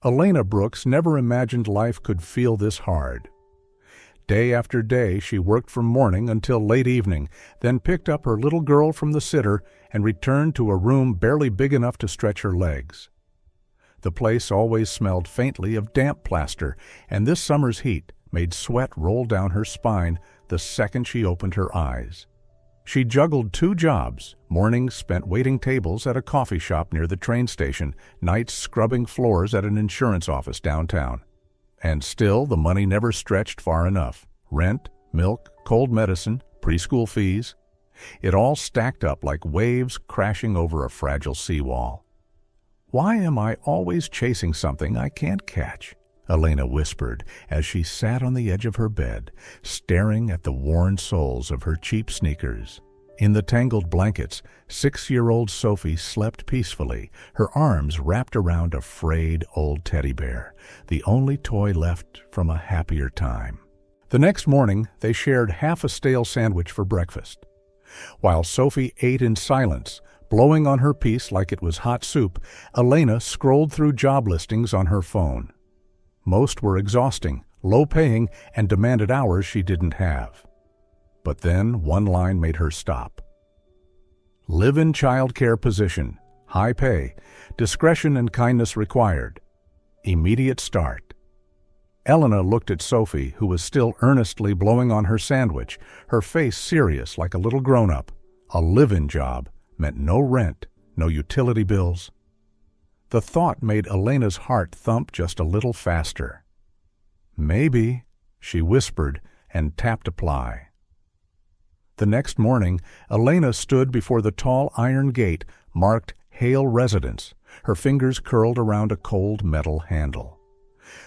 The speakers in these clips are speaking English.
Elena Brooks never imagined life could feel this hard. Day after day she worked from morning until late evening, then picked up her little girl from the sitter and returned to a room barely big enough to stretch her legs. The place always smelled faintly of damp plaster, and this summer's heat made sweat roll down her spine the second she opened her eyes. She juggled 2 jobs, mornings spent waiting tables at a coffee shop near the train station, nights scrubbing floors at an insurance office downtown. And still the money never stretched far enough. Rent, milk, cold medicine, preschool fees. It all stacked up like waves crashing over a fragile seawall. "Why am I always chasing something I can't catch?" Elena whispered as she sat on the edge of her bed, staring at the worn soles of her cheap sneakers. In the tangled blankets, 6-year-old Sophie slept peacefully, her arms wrapped around a frayed old teddy bear, the only toy left from a happier time. The next morning, they shared half a stale sandwich for breakfast. While Sophie ate in silence, blowing on her piece like it was hot soup, Elena scrolled through job listings on her phone. Most were exhausting, low-paying, and demanded hours she didn't have. But then one line made her stop. Live-in childcare position, high pay, discretion and kindness required, immediate start. Elena looked at Sophie, who was still earnestly blowing on her sandwich, her face serious like a little grown-up. A live-in job meant no rent, no utility bills. The thought made Elena's heart thump just a little faster. "Maybe," she whispered and tapped apply. The next morning, Elena stood before the tall iron gate marked Hale Residence, her fingers curled around a cold metal handle.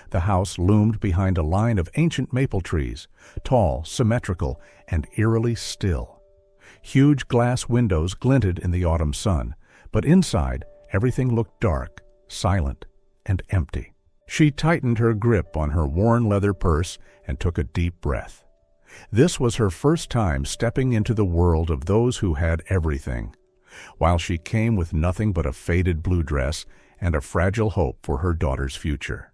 The house loomed behind a line of ancient maple trees, tall, symmetrical, and eerily still. Huge glass windows glinted in the autumn sun, but inside everything looked dark, silent, and empty. She tightened her grip on her worn leather purse and took a deep breath. This was her first time stepping into the world of those who had everything, while she came with nothing but a faded blue dress and a fragile hope for her daughter's future.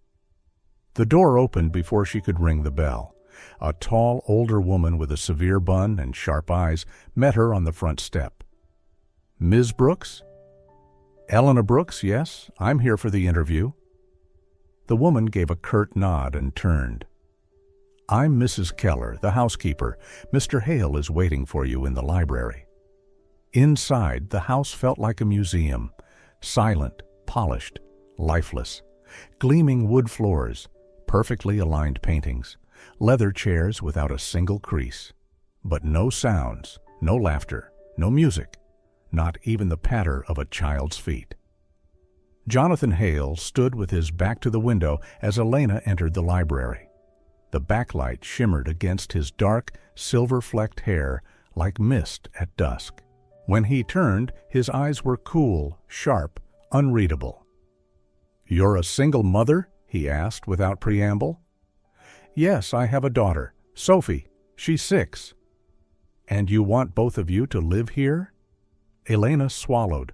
The door opened before she could ring the bell. A tall, older woman with a severe bun and sharp eyes met her on the front step. "Ms. Brooks?" "Elena Brooks, yes. I'm here for the interview." The woman gave a curt nod and turned. "I'm Mrs. Keller, the housekeeper. Mr. Hale is waiting for you in the library." Inside, the house felt like a museum, silent, polished, lifeless. Gleaming wood floors, perfectly aligned paintings, leather chairs without a single crease. But no sounds, no laughter, no music, not even the patter of a child's feet. Jonathan Hale stood with his back to the window as Elena entered the library. The backlight shimmered against his dark, silver-flecked hair like mist at dusk. When he turned, his eyes were cool, sharp, unreadable. "You're a single mother?" he asked without preamble. "Yes, I have a daughter, Sophie. She's 6. "And you want both of you to live here?" Elena swallowed.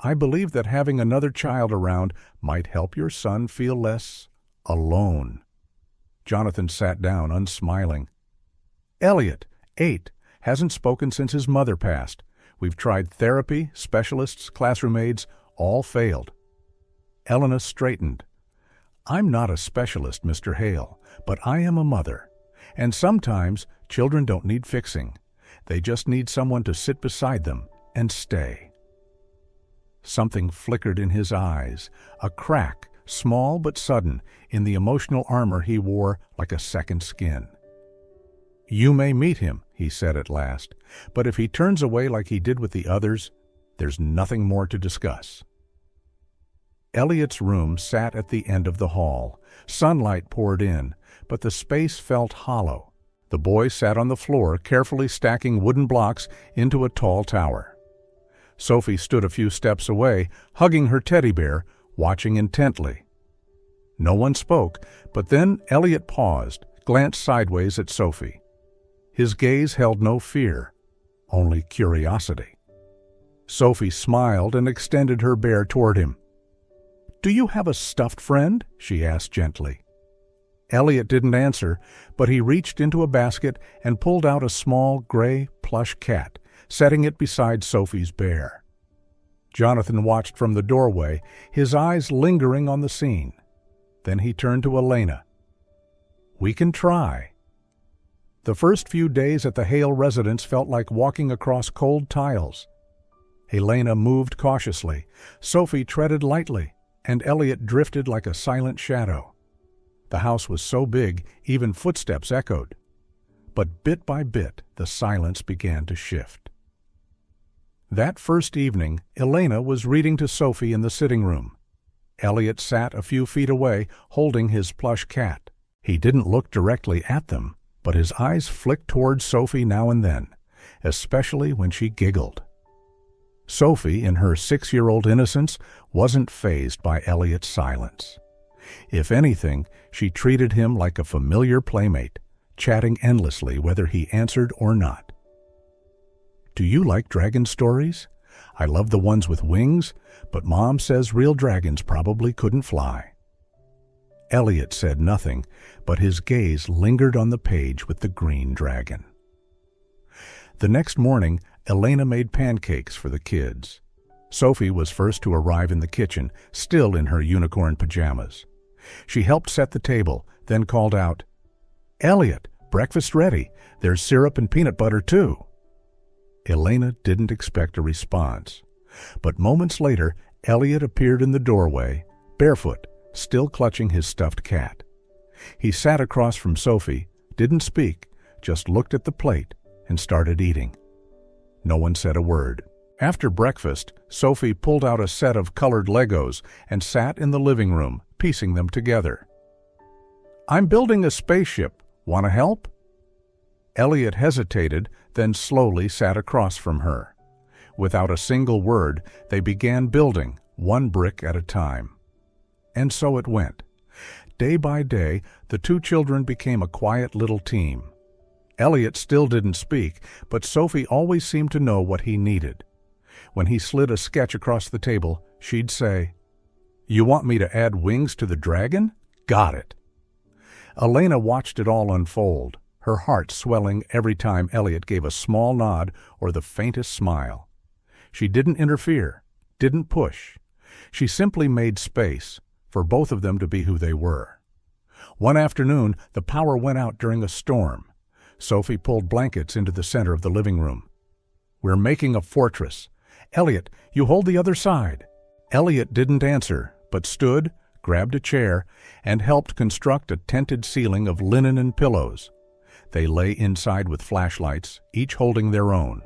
"I believe that having another child around might help your son feel less alone." Jonathan sat down, unsmiling. "Elliot, 8, hasn't spoken since his mother passed. We've tried therapy, specialists, classroom aides, all failed." Elena straightened. "I'm not a specialist, Mr. Hale, but I am a mother. And sometimes children don't need fixing. They just need someone to sit beside them and stay." Something flickered in his eyes, a crack, small but sudden, in the emotional armor he wore like a second skin. "You may meet him," he said at last, "but if he turns away like he did with the others, there's nothing more to discuss." Elliot's room sat at the end of the hall. Sunlight poured in, but the space felt hollow. The boy sat on the floor, carefully stacking wooden blocks into a tall tower. Sophie stood a few steps away, hugging her teddy bear, watching intently. No one spoke, but then Elliot paused, glanced sideways at Sophie. His gaze held no fear, only curiosity. Sophie smiled and extended her bear toward him. "Do you have a stuffed friend?" she asked gently. Elliot didn't answer, but he reached into a basket and pulled out a small gray plush cat, setting it beside Sophie's bear. Jonathan watched from the doorway, his eyes lingering on the scene. Then he turned to Elena. "We can try." The first few days at the Hale residence felt like walking across cold tiles. Elena moved cautiously, Sophie treaded lightly, and Elliot drifted like a silent shadow. The house was so big, even footsteps echoed. But bit by bit, the silence began to shift. That first evening, Elena was reading to Sophie in the sitting room. Elliot sat a few feet away, holding his plush cat. He didn't look directly at them, but his eyes flicked toward Sophie now and then, especially when she giggled. Sophie, in her 6-year-old innocence, wasn't fazed by Elliot's silence. If anything, she treated him like a familiar playmate, chatting endlessly whether he answered or not. "Do you like dragon stories? I love the ones with wings, but Mom says real dragons probably couldn't fly." Elliot said nothing, but his gaze lingered on the page with the green dragon. The next morning, Elena made pancakes for the kids. Sophie was first to arrive in the kitchen, still in her unicorn pajamas. She helped set the table, then called out, "Elliot, breakfast ready. There's syrup and peanut butter, too." Elena didn't expect a response, but moments later, Elliot appeared in the doorway, barefoot, still clutching his stuffed cat. He sat across from Sophie, didn't speak, just looked at the plate and started eating. No one said a word. After breakfast, Sophie pulled out a set of colored Legos and sat in the living room, piecing them together. "I'm building a spaceship. Want to help?" Elliot hesitated, then slowly sat across from her. Without a single word, they began building, one brick at a time. And so it went. Day by day, the two children became a quiet little team. Elliot still didn't speak, but Sophie always seemed to know what he needed. When he slid a sketch across the table, she'd say, "You want me to add wings to the dragon? Got it." Elena watched it all unfold, her heart swelling every time Elliot gave a small nod or the faintest smile. She didn't interfere, didn't push. She simply made space for both of them to be who they were. One afternoon, the power went out during a storm. Sophie pulled blankets into the center of the living room. "We're making a fortress. Elliot, you hold the other side." Elliot didn't answer, but stood, grabbed a chair, and helped construct a tented ceiling of linen and pillows. They lay inside with flashlights, each holding their own.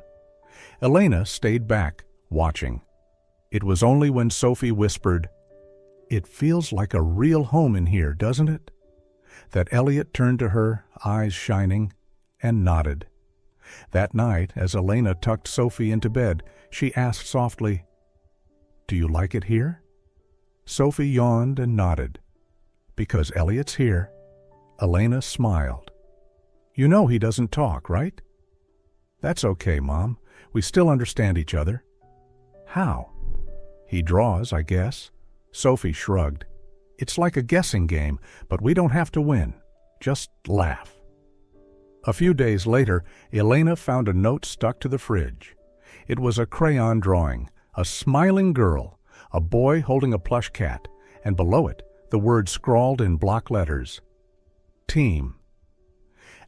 Elena stayed back, watching. It was only when Sophie whispered, "It feels like a real home in here, doesn't it?" that Elliot turned to her, eyes shining, and nodded. That night, as Elena tucked Sophie into bed, she asked softly, "Do you like it here?" Sophie yawned and nodded. "Because Elliot's here." Elena smiled. "You know he doesn't talk, right?" "That's okay, Mom. We still understand each other." "How?" "He draws, I guess." Sophie shrugged. "It's like a guessing game, but we don't have to win. Just laugh." A few days later, Elena found a note stuck to the fridge. It was a crayon drawing, a smiling girl, a boy holding a plush cat, and below it, the word scrawled in block letters, "Team."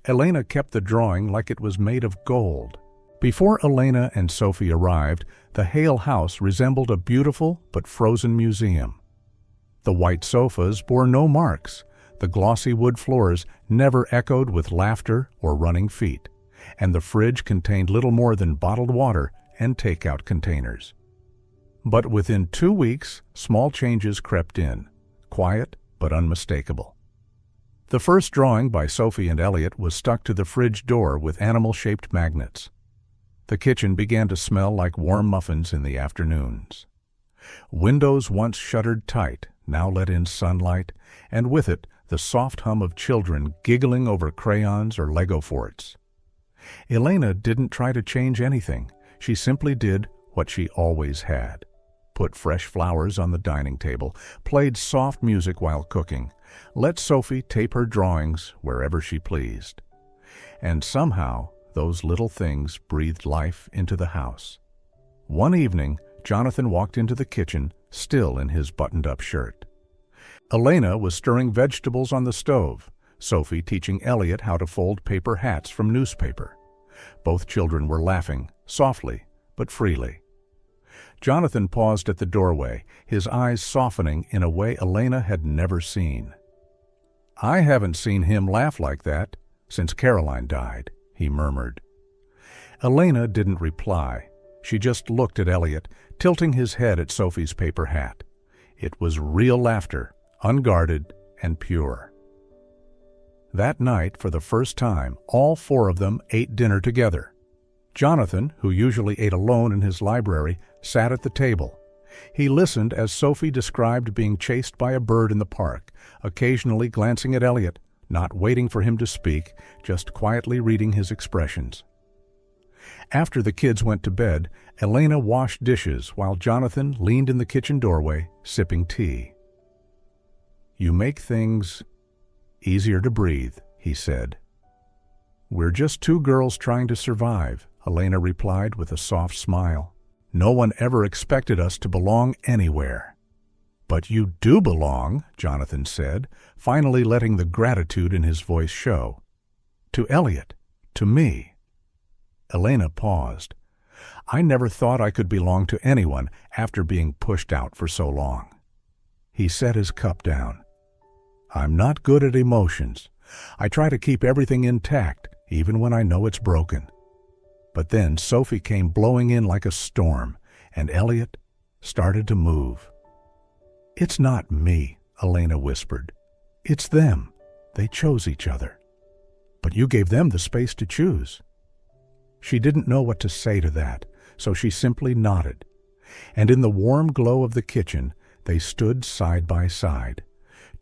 Elena kept the drawing like it was made of gold. Before Elena and Sophie arrived, the Hale house resembled a beautiful but frozen museum. The white sofas bore no marks. The glossy wood floors never echoed with laughter or running feet, and the fridge contained little more than bottled water and takeout containers. But within 2 weeks, small changes crept in, quiet but unmistakable. The first drawing by Sophie and Elliot was stuck to the fridge door with animal-shaped magnets. The kitchen began to smell like warm muffins in the afternoons. Windows once shuttered tight now let in sunlight, and with it the soft hum of children giggling over crayons or Lego forts. Elena didn't try to change anything. She simply did what she always had. put fresh flowers on the dining table, played soft music while cooking, let Sophie tape her drawings wherever she pleased. And somehow, those little things breathed life into the house. One evening, Jonathan walked into the kitchen, still in his buttoned-up shirt. Elena was stirring vegetables on the stove, Sophie teaching Elliot how to fold paper hats from newspaper. Both children were laughing, softly but freely. Jonathan paused at the doorway, his eyes softening in a way Elena had never seen. "I haven't seen him laugh like that since Caroline died," he murmured. Elena didn't reply. She just looked at Elliot, tilting his head at Sophie's paper hat. It was real laughter, unguarded and pure. That night, for the first time, all four of them ate dinner together. Jonathan, who usually ate alone in his library, sat at the table. He listened as Sophie described being chased by a bird in the park, occasionally glancing at Elliot, not waiting for him to speak, just quietly reading his expressions. After the kids went to bed, Elena washed dishes while Jonathan leaned in the kitchen doorway, sipping tea. "You make things easier to breathe," he said. "We're just two girls trying to survive," Elena replied with a soft smile. "No one ever expected us to belong anywhere." "But you do belong," Jonathan said, finally letting the gratitude in his voice show. "To Elliot, to me." Elena paused. "I never thought I could belong to anyone after being pushed out for so long." He set his cup down. "I'm not good at emotions. I try to keep everything intact, even when I know it's broken." But then Sophie came blowing in like a storm, and Elliot started to move. "It's not me," Elena whispered. "It's them. They chose each other. But you gave them the space to choose." She didn't know what to say to that, so she simply nodded. And in the warm glow of the kitchen, they stood side by side.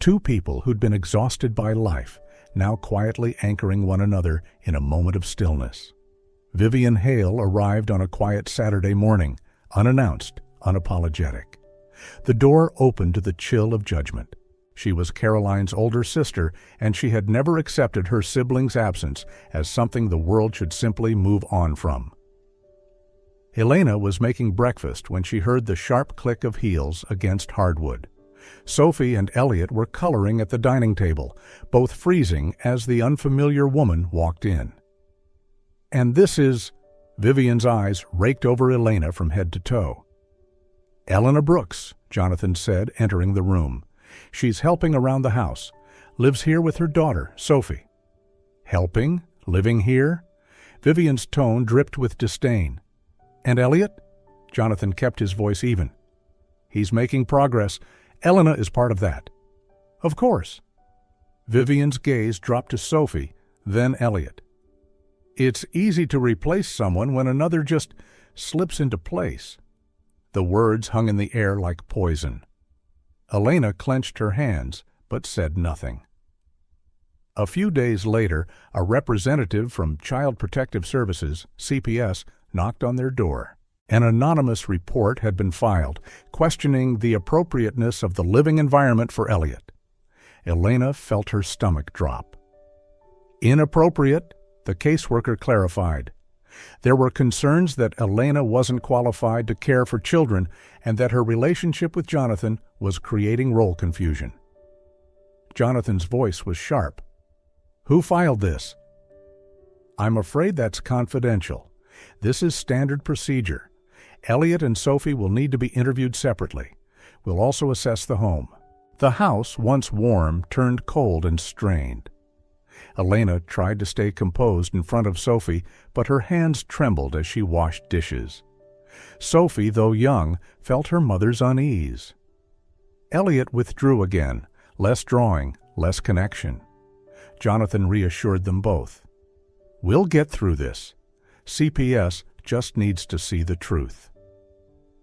Two people who'd been exhausted by life, now quietly anchoring one another in a moment of stillness. Vivian Hale arrived on a quiet Saturday morning, unannounced, unapologetic. The door opened to the chill of judgment. She was Caroline's older sister, and she had never accepted her sibling's absence as something the world should simply move on from. Elena was making breakfast when she heard the sharp click of heels against hardwood. Sophie and Elliot were coloring at the dining table, both freezing as the unfamiliar woman walked in. "And this is—" Vivian's eyes raked over Elena from head to toe. "Elena Brooks," Jonathan said, entering the room. "She's helping around the house. Lives here with her daughter, Sophie." "Helping? Living here?" Vivian's tone dripped with disdain. "And Elliot?" Jonathan kept his voice even. "He's making progress. Elena is part of that." "Of course." Vivian's gaze dropped to Sophie, then Elliot. "It's easy to replace someone when another just slips into place." The words hung in the air like poison. Elena clenched her hands, but said nothing. A few days later, a representative from Child Protective Services, CPS, knocked on their door. An anonymous report had been filed, questioning the appropriateness of the living environment for Elliot. Elena felt her stomach drop. "Inappropriate," the caseworker clarified. There were concerns that Elena wasn't qualified to care for children and that her relationship with Jonathan was creating role confusion. Jonathan's voice was sharp. "Who filed this?" "I'm afraid that's confidential. This is standard procedure. Elliot and Sophie will need to be interviewed separately. We'll also assess the home." The house, once warm, turned cold and strained. Elena tried to stay composed in front of Sophie, but her hands trembled as she washed dishes. Sophie, though young, felt her mother's unease. Elliot withdrew again, less drawing, less connection. Jonathan reassured them both. "We'll get through this. CPS just needs to see the truth."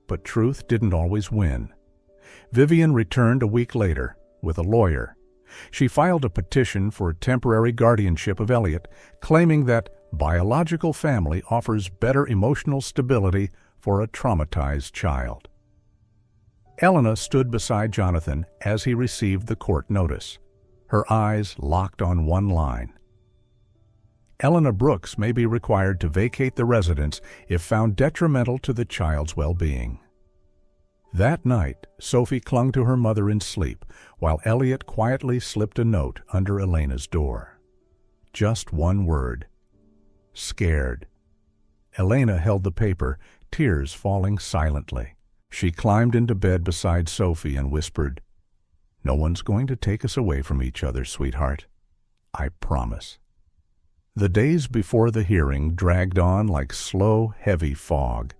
But truth didn't always win. Vivian returned a week later with a lawyer. She filed a petition for temporary guardianship of Elliot, claiming that biological family offers better emotional stability for a traumatized child. Elena stood beside Jonathan as he received the court notice, her eyes locked on one line. Elena Brooks may be required to vacate the residence if found detrimental to the child's well-being. That night, Sophie clung to her mother in sleep, while Elliot quietly slipped a note under Elena's door. Just one word: scared. Elena held the paper, tears falling silently. She climbed into bed beside Sophie and whispered, "No one's going to take us away from each other, sweetheart. I promise." The days before the hearing dragged on like slow, heavy fog.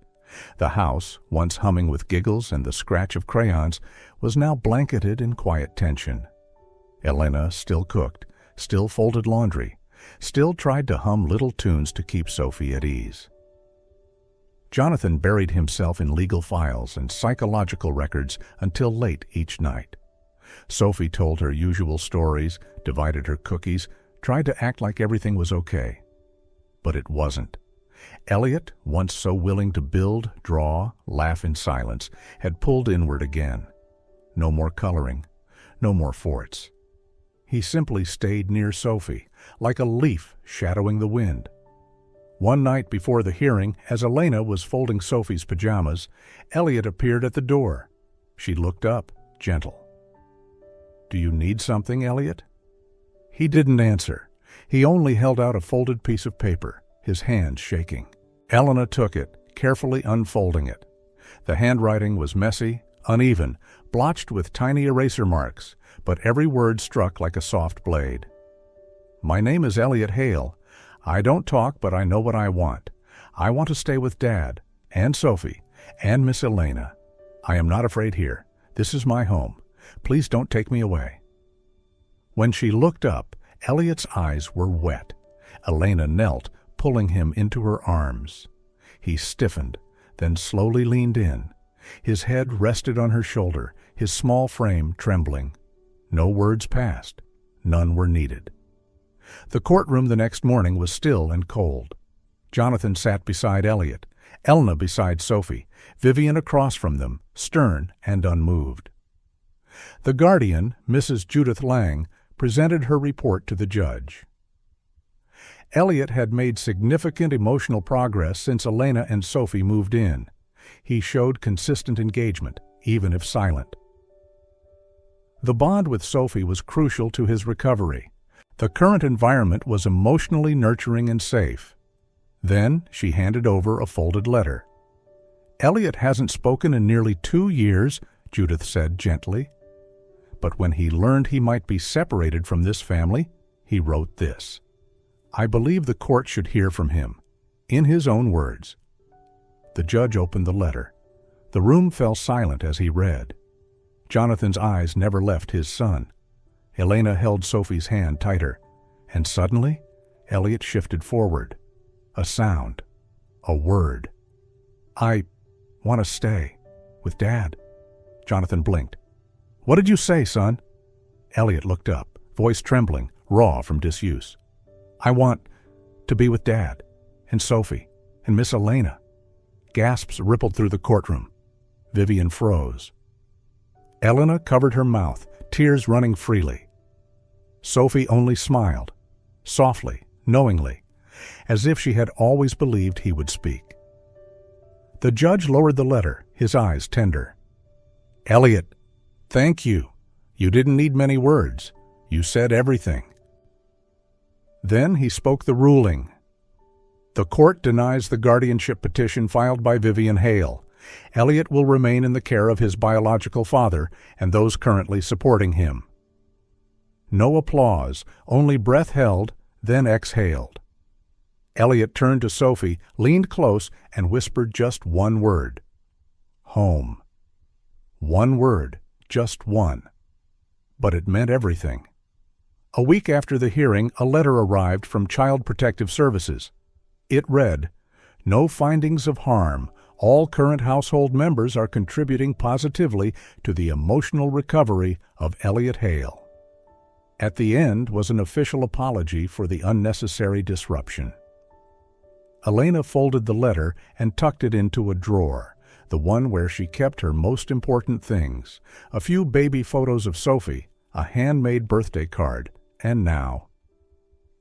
The house, once humming with giggles and the scratch of crayons, was now blanketed in quiet tension. Elena still cooked, still folded laundry, still tried to hum little tunes to keep Sophie at ease. Jonathan buried himself in legal files and psychological records until late each night. Sophie told her usual stories, divided her cookies, tried to act like everything was okay. But it wasn't. Elliot, once so willing to build, draw, laugh in silence, had pulled inward again. No more coloring, no more forts. He simply stayed near Sophie, like a leaf shadowing the wind. One night before the hearing, as Elena was folding Sophie's pajamas, Elliot appeared at the door. She looked up, gentle. "Do you need something, Elliot?" He didn't answer. He only held out a folded piece of paper, his hands shaking. Elena took it, carefully unfolding it. The handwriting was messy, uneven, blotched with tiny eraser marks, but every word struck like a soft blade. "My name is Elliot Hale. I don't talk, but I know what I want. I want to stay with Dad, and Sophie, and Miss Elena. I am not afraid here. This is my home. Please don't take me away." When she looked up, Elliot's eyes were wet. Elena knelt, pulling him into her arms. He stiffened, then slowly leaned in. His head rested on her shoulder, his small frame trembling. No words passed. None were needed. The courtroom the next morning was still and cold. Jonathan sat beside Elliot, Elena beside Sophie, Vivian across from them, stern and unmoved. The guardian, Mrs. Judith Lang, presented her report to the judge. Elliot had made significant emotional progress since Elena and Sophie moved in. He showed consistent engagement, even if silent. The bond with Sophie was crucial to his recovery. The current environment was emotionally nurturing and safe. Then she handed over a folded letter. "Elliot hasn't spoken in nearly 2 years," Judith said gently. But when he learned he might be separated from this family, he wrote this. "I believe the court should hear from him," in his own words. The judge opened the letter. The room fell silent as he read. Jonathan's eyes never left his son. Elena held Sophie's hand tighter, and suddenly, Elliot shifted forward. A sound. A word. "I want to stay with Dad." Jonathan blinked. "What did you say, son?" Elliot looked up, voice trembling, raw from disuse. "I want to be with Dad, and Sophie, and Miss Elena." Gasps rippled through the courtroom. Vivian froze. Elena covered her mouth, tears running freely. Sophie only smiled, softly, knowingly, as if she had always believed he would speak. The judge lowered the letter, his eyes tender. "Elliot, thank you. You didn't need many words. You said everything." Then he spoke the ruling. The court denies the guardianship petition filed by Vivian Hale. Elliot will remain in the care of his biological father and those currently supporting him. No applause, only breath held, then exhaled. Elliot turned to Sophie, leaned close, and whispered just one word. Home. One word, just one. But it meant everything. A week after the hearing, a letter arrived from Child Protective Services. It read, "No findings of harm. All current household members are contributing positively to the emotional recovery of Elliot Hale." At the end was an official apology for the unnecessary disruption. Elena folded the letter and tucked it into a drawer. the one where she kept her most important things, a few baby photos of Sophie, a handmade birthday card, and now,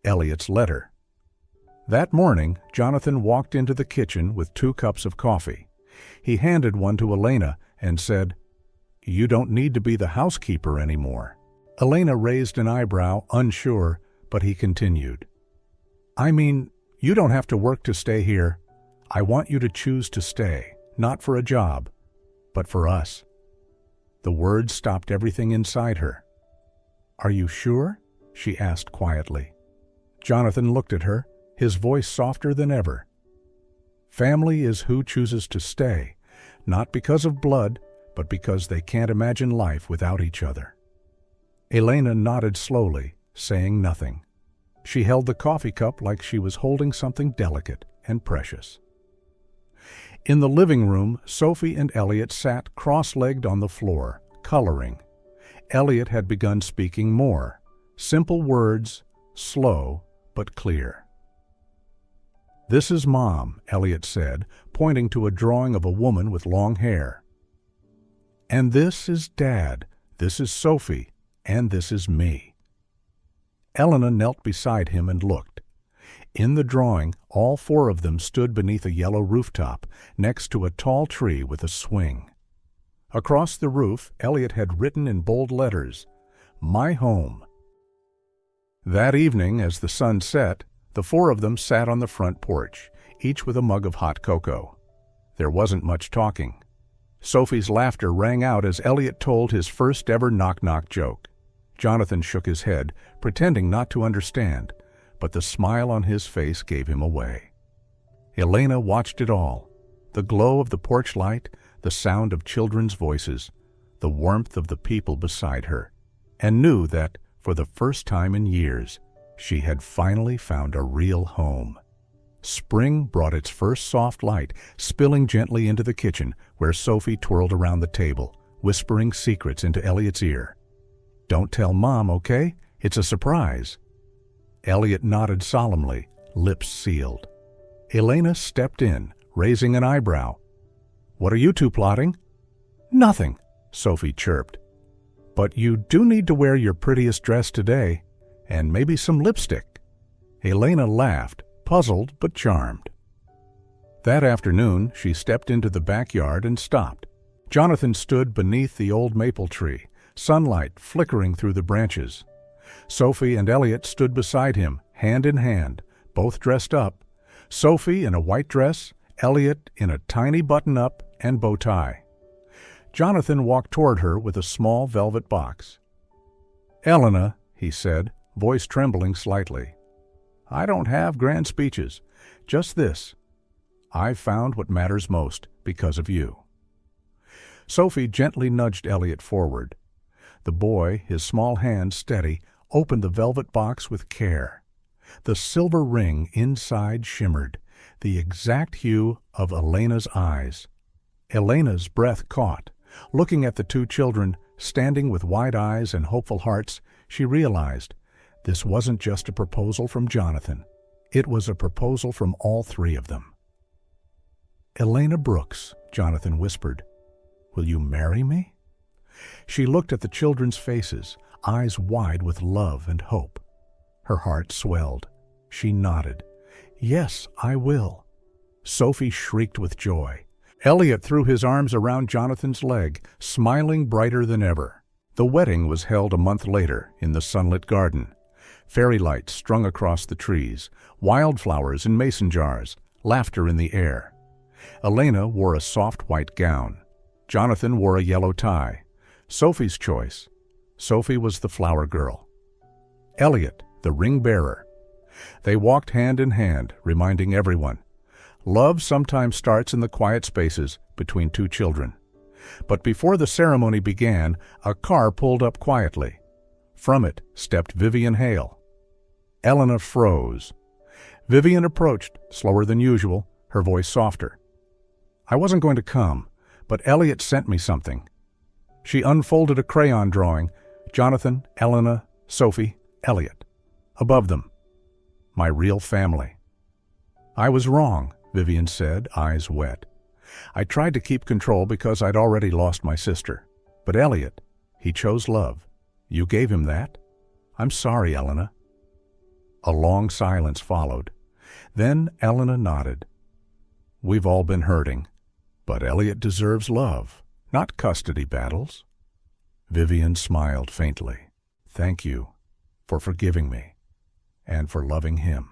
Elliot's letter. That morning, Jonathan walked into the kitchen with 2 cups of coffee. He handed one to Elena and said, "You don't need to be the housekeeper anymore." Elena raised an eyebrow, unsure, but he continued, "I mean, you don't have to work to stay here. I want you to choose to stay, not for a job, but for us." The words stopped everything inside her. "Are you sure?" she asked quietly. Jonathan looked at her, his voice softer than ever. "Family is who chooses to stay, not because of blood, but because they can't imagine life without each other." Elena nodded slowly, saying nothing. She held the coffee cup like she was holding something delicate and precious. In the living room, Sophie and Elliot sat cross-legged on the floor, coloring. Elliot had begun speaking more, simple words, slow but clear. "This is Mom," Elliot said, pointing to a drawing of a woman with long hair. "And this is Dad, this is Sophie, and this is me." Elena knelt beside him and looked. In the drawing, all 4 of them stood beneath a yellow rooftop, next to a tall tree with a swing. Across the roof, Elliot had written in bold letters, "My home." That evening, as the sun set, the 4 of them sat on the front porch, each with a mug of hot cocoa. There wasn't much talking. Sophie's laughter rang out as Elliot told his first ever knock-knock joke. Jonathan shook his head, pretending not to understand, but the smile on his face gave him away. Elena watched it all, the glow of the porch light, the sound of children's voices, the warmth of the people beside her, and knew that, for the first time in years, she had finally found a real home. Spring brought its first soft light, spilling gently into the kitchen, where Sophie twirled around the table, whispering secrets into Elliot's ear. "Don't tell Mom, okay? It's a surprise." Elliot nodded solemnly, lips sealed. Elena stepped in, raising an eyebrow. "What are you 2 plotting?" "Nothing," Sophie chirped. "But you do need to wear your prettiest dress today, and maybe some lipstick." Elena laughed, puzzled but charmed. That afternoon, she stepped into the backyard and stopped. Jonathan stood beneath the old maple tree, sunlight flickering through the branches. Sophie and Elliot stood beside him, hand in hand, both dressed up, Sophie in a white dress, Elliot in a tiny button-up and bow tie. Jonathan walked toward her with a small velvet box. "Elena," he said, voice trembling slightly, "I don't have grand speeches, just this. I've found what matters most because of you." Sophie gently nudged Elliot forward. The boy, his small hand steady, opened the velvet box with care. The silver ring inside shimmered, the exact hue of Elena's eyes. Elena's breath caught. Looking at the 2 children, standing with wide eyes and hopeful hearts, she realized this wasn't just a proposal from Jonathan. It was a proposal from all 3 of them. "Elena Brooks," Jonathan whispered, "will you marry me?" She looked at the children's faces, eyes wide with love and hope. Her heart swelled. She nodded. "Yes, I will." Sophie shrieked with joy. Elliot threw his arms around Jonathan's leg, smiling brighter than ever. The wedding was held a month later in the sunlit garden. Fairy lights strung across the trees, wildflowers in mason jars, laughter in the air. Elena wore a soft white gown. Jonathan wore a yellow tie. Sophie's choice. Sophie was the flower girl. Elliot, the ring bearer. They walked hand in hand, reminding everyone, love sometimes starts in the quiet spaces between 2 children. But before the ceremony began, a car pulled up quietly. From it stepped Vivian Hale. Elena froze. Vivian approached, slower than usual, her voice softer. "I wasn't going to come, but Elliot sent me something." She unfolded a crayon drawing, Jonathan, Elena, Sophie, Elliot. Above them, "My real family." "I was wrong," Vivian said, eyes wet. I tried to keep control because I'd already lost my sister. But Elliot, he chose love. You gave him that? I'm sorry, Elena." A long silence followed. Then Elena nodded. "We've all been hurting, but Elliot deserves love, not custody battles." Vivian smiled faintly. "Thank you for forgiving me and for loving him."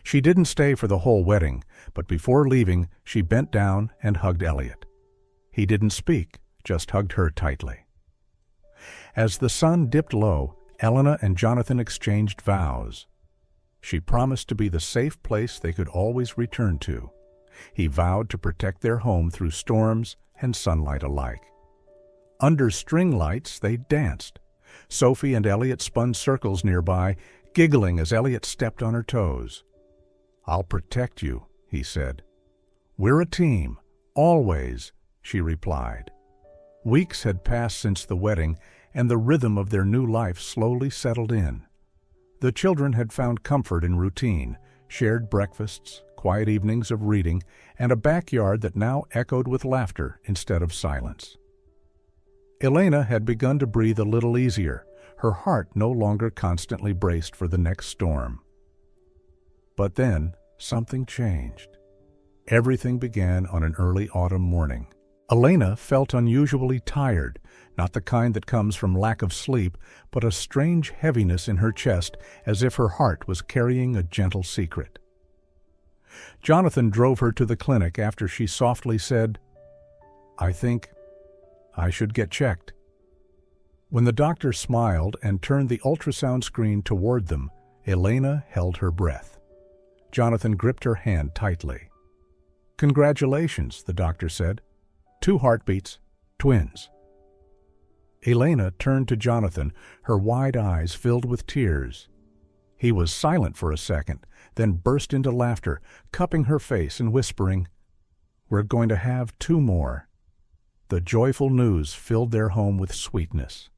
She didn't stay for the whole wedding, but before leaving, she bent down and hugged Elliot. He didn't speak, just hugged her tightly. As the sun dipped low, Elena and Jonathan exchanged vows. She promised to be the safe place they could always return to. He vowed to protect their home through storms and sunlight alike. Under string lights, they danced. Sophie and Elliot spun circles nearby, giggling as Elliot stepped on her toes. "I'll protect you," he said. "We're a team, always," she replied. Weeks had passed since the wedding, and the rhythm of their new life slowly settled in. The children had found comfort in routine, shared breakfasts, quiet evenings of reading, and a backyard that now echoed with laughter instead of silence. Elena had begun to breathe a little easier, her heart no longer constantly braced for the next storm. But then something changed. Everything began on an early autumn morning. Elena felt unusually tired, not the kind that comes from lack of sleep, but a strange heaviness in her chest, as if her heart was carrying a gentle secret. Jonathan drove her to the clinic after she softly said, "I think I should get checked." When the doctor smiled and turned the ultrasound screen toward them, Elena held her breath. Jonathan gripped her hand tightly. "Congratulations," the doctor said. "2 heartbeats, twins." Elena turned to Jonathan, her wide eyes filled with tears. He was silent for a second, then burst into laughter, cupping her face and whispering, "We're going to have 2 more." The joyful news filled their home with sweetness.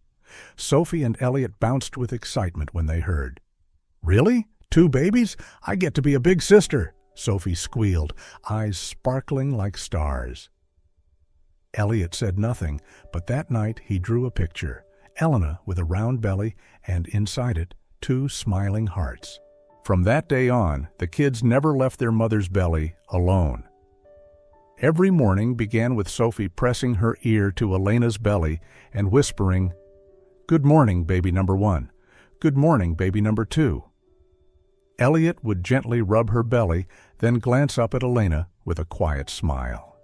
Sophie and Elliot bounced with excitement when they heard. "Really? 2 babies? I get to be a big sister," Sophie squealed, eyes sparkling like stars. Elliot said nothing, but that night he drew a picture, Elena with a round belly, and inside it, 2 smiling hearts. From that day on, the kids never left their mother's belly alone. Every morning began with Sophie pressing her ear to Elena's belly and whispering, "Good morning, baby number 1. Good morning, baby number 2. Elliot would gently rub her belly, then glance up at Elena with a quiet smile.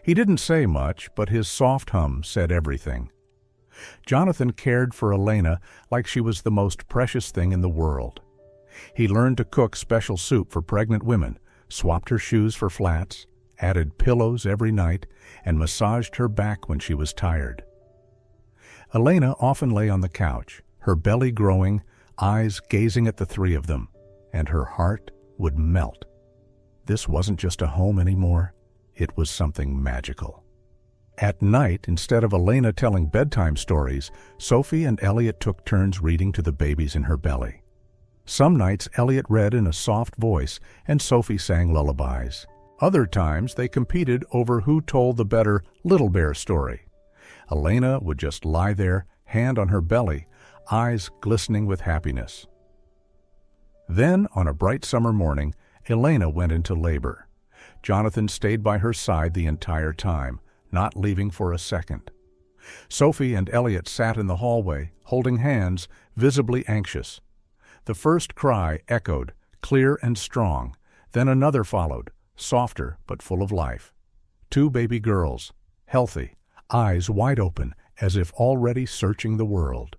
He didn't say much, but his soft hum said everything. Jonathan cared for Elena like she was the most precious thing in the world. He learned to cook special soup for pregnant women, swapped her shoes for flats, added pillows every night, and massaged her back when she was tired. Elena often lay on the couch, her belly growing, eyes gazing at the 3 of them, and her heart would melt. This wasn't just a home anymore. It was something magical. At night, instead of Elena telling bedtime stories, Sophie and Elliot took turns reading to the babies in her belly. Some nights Elliot read in a soft voice and Sophie sang lullabies. Other times they competed over who told the better Little Bear story. Elena would just lie there, hand on her belly, eyes glistening with happiness. Then, on a bright summer morning, Elena went into labor. Jonathan stayed by her side the entire time, not leaving for a second. Sophie and Elliot sat in the hallway, holding hands, visibly anxious. The first cry echoed, clear and strong. Then another followed, softer but full of life. 2 baby girls, healthy, eyes wide open, as if already searching the world.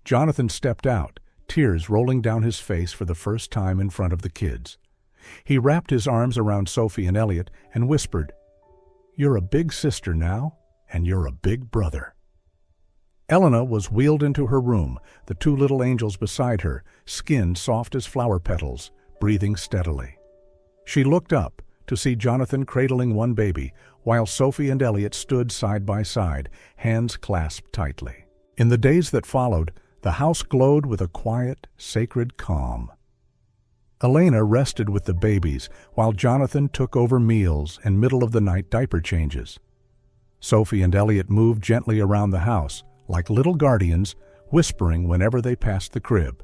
Jonathan stepped out, tears rolling down his face for the first time in front of the kids. He wrapped his arms around Sophie and Elliot and whispered, "You're a big sister now, and you're a big brother." Elena was wheeled into her room, the 2 little angels beside her, skin soft as flower petals, breathing steadily. She looked up to see Jonathan cradling 1 baby, while Sophie and Elliot stood side by side, hands clasped tightly. In the days that followed, the house glowed with a quiet, sacred calm. Elena rested with the babies while Jonathan took over meals and middle-of-the-night diaper changes. Sophie and Elliot moved gently around the house, like little guardians, whispering whenever they passed the crib.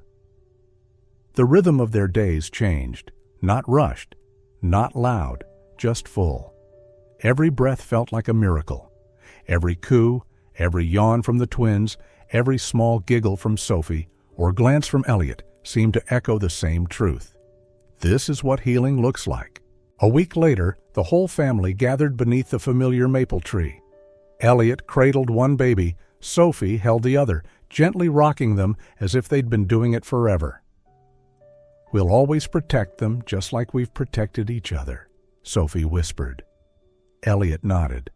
The rhythm of their days changed, not rushed, not loud, just full. Every breath felt like a miracle. Every coo, every yawn from the twins, every small giggle from Sophie or glance from Elliot seemed to echo the same truth. This is what healing looks like. A week later, the whole family gathered beneath the familiar maple tree. Elliot cradled one baby, Sophie held the other, gently rocking them as if they'd been doing it forever. "We'll always protect them just like we've protected each other," Sophie whispered. Elliot nodded.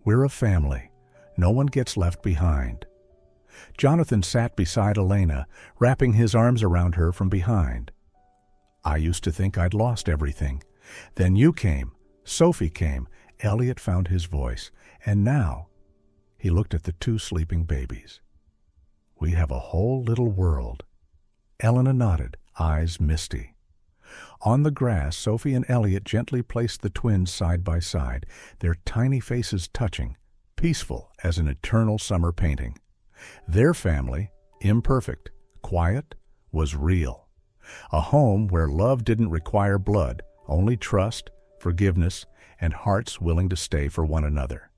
"We're a family. No one gets left behind." Jonathan sat beside Elena, wrapping his arms around her from behind. "I used to think I'd lost everything. Then you came, Sophie came," Elliot found his voice, "and now," he looked at the two sleeping babies, "we have a whole little world." Elena nodded, eyes misty. On the grass, Sophie and Elliot gently placed the twins side by side, their tiny faces touching, peaceful as an eternal summer painting. Their family, imperfect, quiet, was real. A home where love didn't require blood, only trust, forgiveness, and hearts willing to stay for one another.